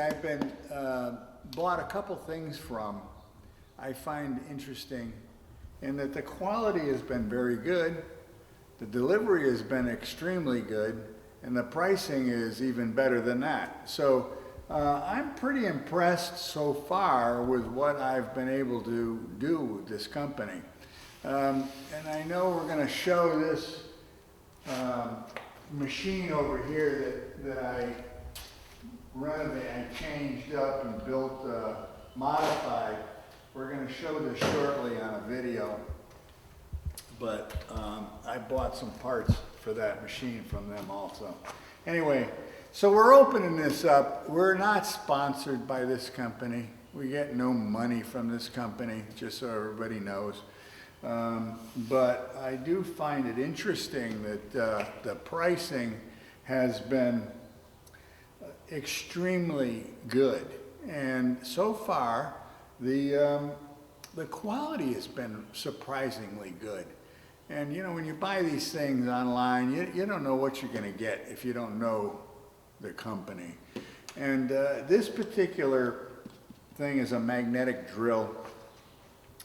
I've been bought a couple things from I find interesting, in that the quality has been very good, the delivery has been extremely good, and the pricing is even better than that. So I'm pretty impressed so far with what I've been able to do with this company. And I know we're going to show this machine over here that I renovated, I changed up and built, modified. We're going to show this shortly on a video, but I bought some parts for that machine from them also. Anyway, so we're opening this up. We're not sponsored by this company. We get no money from this company, just so everybody knows. But I do find it interesting that the pricing has been extremely good, and so far the quality has been surprisingly good. And you know, when you buy these things online, you don't know what you're going to get if you don't know the company. And this particular thing is a magnetic drill.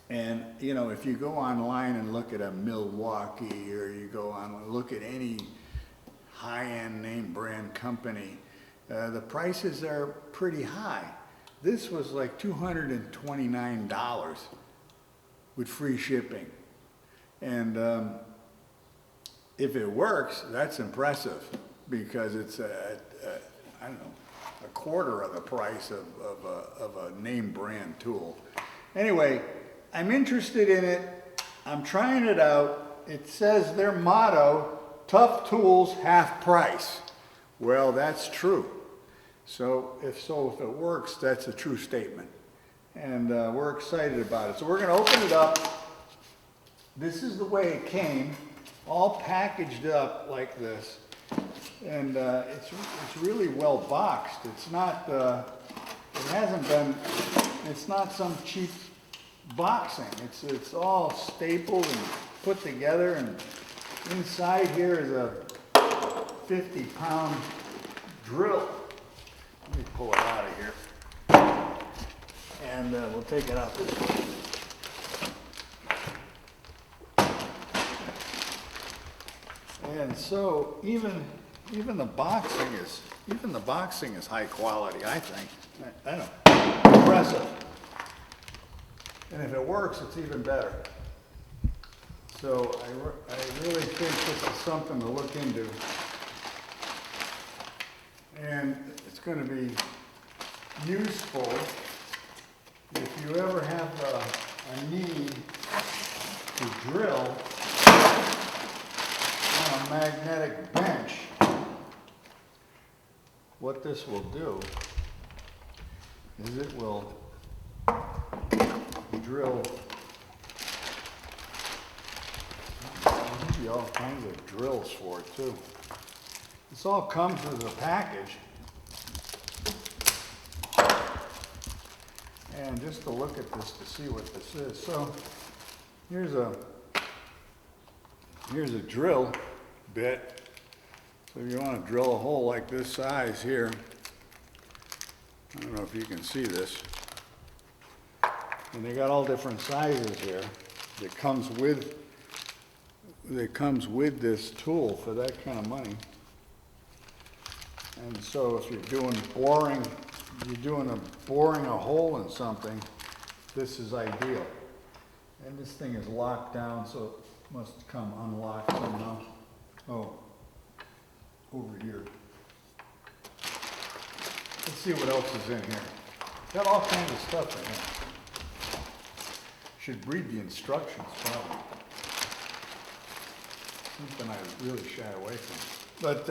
And you know, if you go online and look at a Milwaukee, or you go on and look at any high-end name brand company, the prices are pretty high. This was like $229 with free shipping. And if it works, that's impressive, because it's I don't know, a quarter of the price of a name brand tool. Anyway, I'm interested in it. I'm trying it out. It says their motto, tough tools, half price. Well, that's true. So if it works, that's a true statement. And we're excited about it. So we're going to open it up. This is the way it came, all packaged up like this. And it's really well boxed. It's not, it's not some cheap boxing. It's all stapled and put together, and inside here is a 50-pound drill. Let me pull it out of here, and we'll take it out this way. And so even the boxing is high quality, I think. I don't know, impressive. And if it works, it's even better. So I really think this is something to look into. And it's going to be useful if you ever have a need to drill on a magnetic bench. What this will do is it will drill. There'll be all kinds of drills for it too. This all comes as a package. And just to look at this to see what this is. So here's a drill bit. So if you want to drill a hole like this size here, I don't know if you can see this. And they got all different sizes here that comes with this tool for that kind of money. And so if you're doing boring a hole in something, this is ideal. And this thing is locked down, so it must come unlocked somehow. Oh, over here. Let's see what else is in here. Got all kinds of stuff in here. Should read the instructions probably. Something I really shy away from. But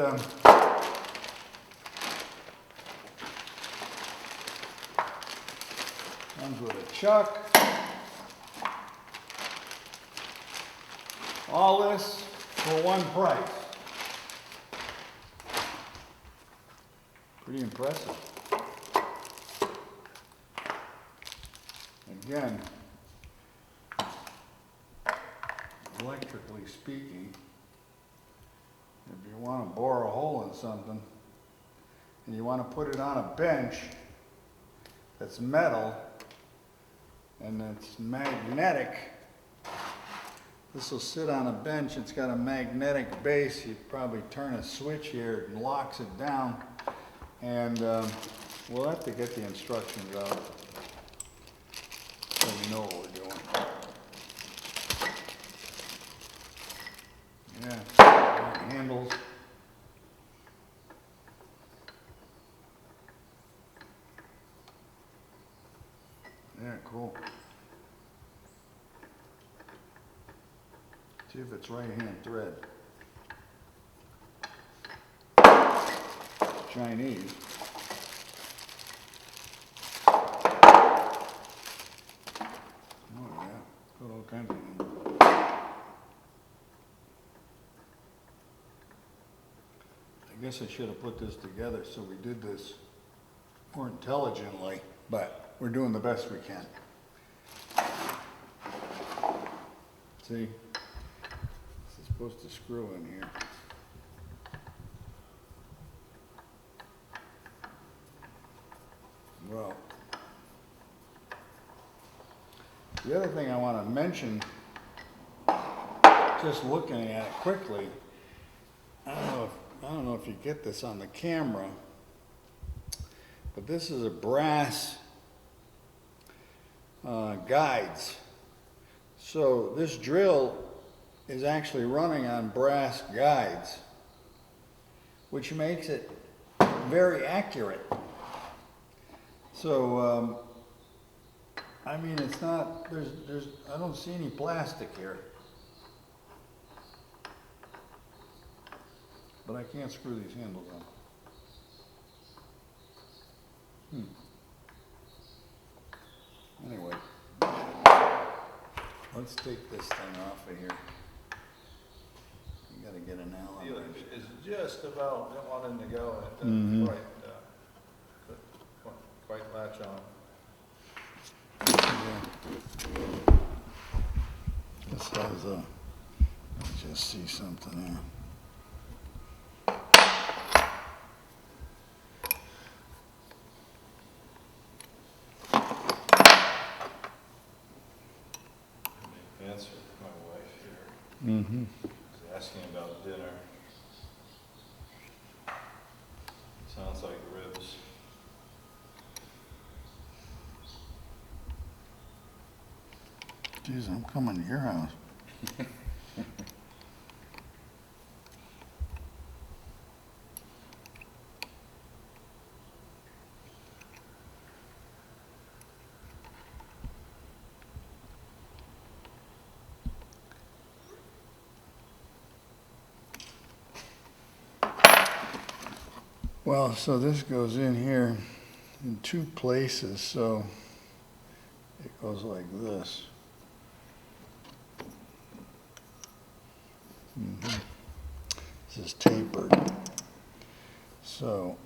comes with a chuck. All this for one price. Pretty impressive. Again, electrically speaking, if you want to bore a hole in something and you want to put it on a bench, that's metal and it's magnetic. This will sit on a bench. It's got a magnetic base. You probably turn a switch here and locks it down. And we'll have to get the instructions out so we know what we're doing. Yeah, handles. Yeah, cool. See if it's right-hand thread. Chinese. Oh yeah, got all kinds of them. I guess I should have put this together so we did this more intelligently, but we're doing the best we can. See, this is supposed to screw in here. Well, the other thing I want to mention, just looking at it quickly, I don't know if you get this on the camera, but this is a brass guides. So this drill is actually running on brass guides, which makes it very accurate. So, I mean, it's not, I don't see any plastic here. But I can't screw these handles on. Anyway, let's take this thing off of here. You gotta get an Allen wrench. It's just about, don't want him to go, and it doesn't quite latch on. Yeah. This has a, let's just see something here. Answer my wife here. She's asking about dinner. Sounds like ribs. Geez, I'm coming to your house. Well, so this goes in here in two places, so it goes like this. This is tapered. So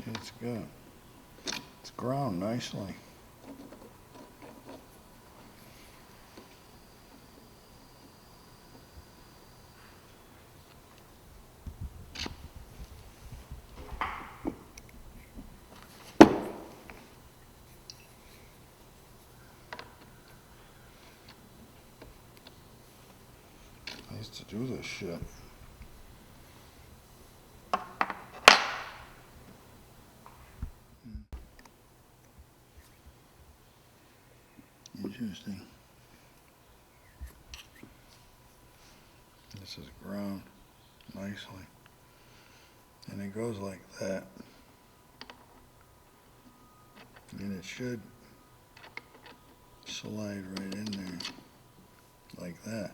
it's good. It's ground nicely. I used to do this shit. Interesting. This is ground nicely. And it goes like that. And it should slide right in there like that.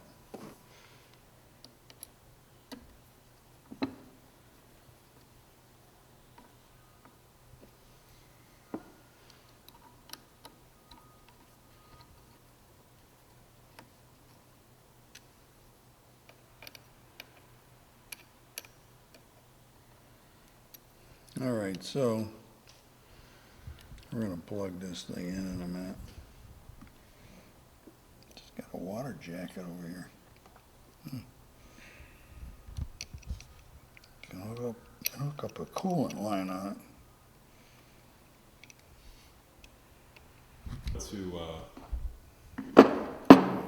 All right, so we're gonna plug this thing in a minute. Just got a water jacket over here. Can hook up a coolant line on it. To,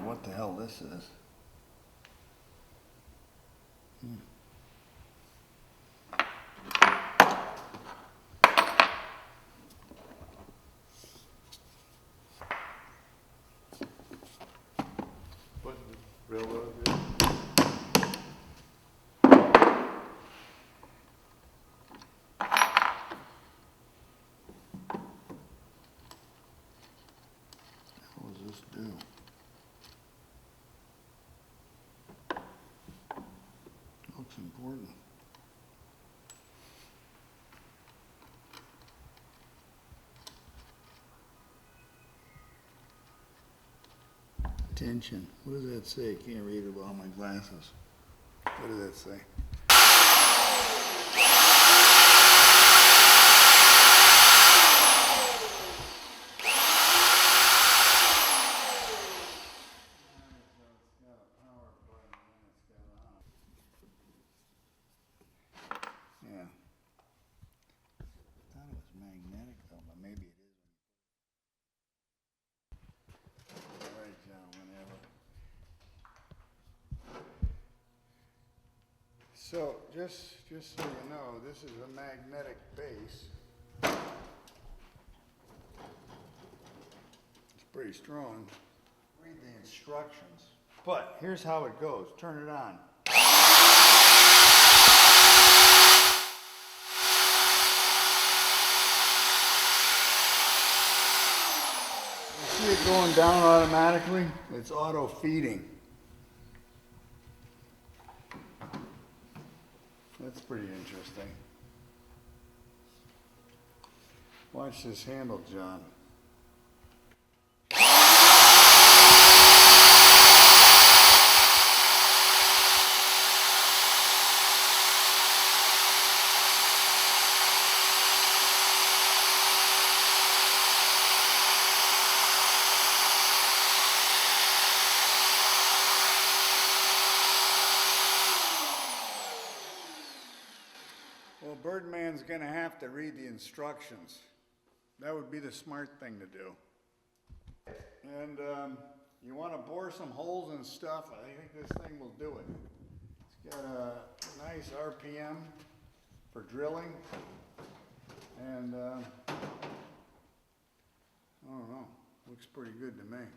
What the hell this is? what, railroad? Yeah. What does this do? Looks important. Tension. What does that say? Can't read it without my glasses. What does that say? Yeah. I thought it was magnetic though, but maybe it is. All right, John, whenever. So, just so you know, this is a magnetic base. It's pretty strong. Read the instructions. But here's how it goes. Turn it on. See it going down automatically? It's auto feeding. That's pretty interesting. Watch this handle, John. Well, Birdman's gonna have to read the instructions. That would be the smart thing to do. And you want to bore some holes and stuff. I think this thing will do it. It's got a nice RPM for drilling. And I don't know, looks pretty good to me.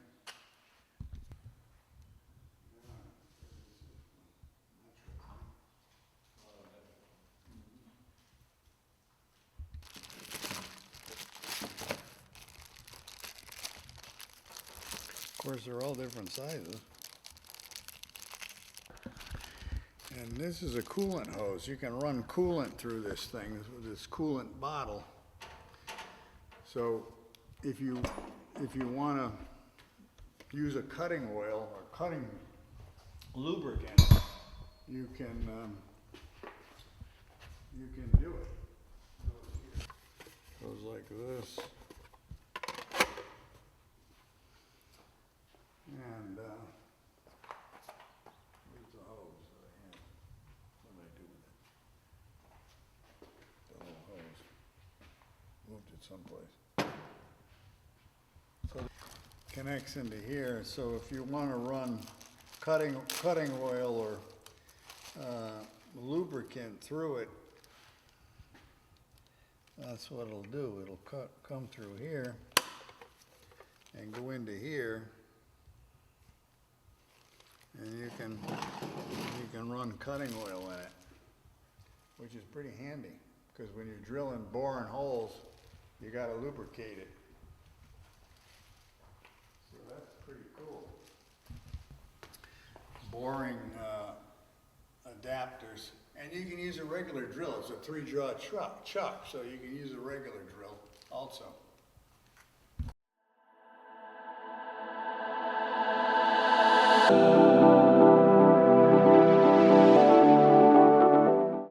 Of course, they're all different sizes. And this is a coolant hose. You can run coolant through this thing with this coolant bottle. So if you want to use a cutting oil or cutting lubricant, you can do it. Goes like this. And here's the hose that I have. What did I do with it? The little hose. Moved it someplace. So it connects into here. So if you want to run cutting oil or lubricant through it, that's what it'll do. It'll come through here and go into here. And you can run cutting oil in it, which is pretty handy, because when you're drilling, boring holes, you got to lubricate it. So that's pretty cool. Boring adapters, and you can use a regular drill. It's a 3-jaw chuck, so you can use a regular drill also.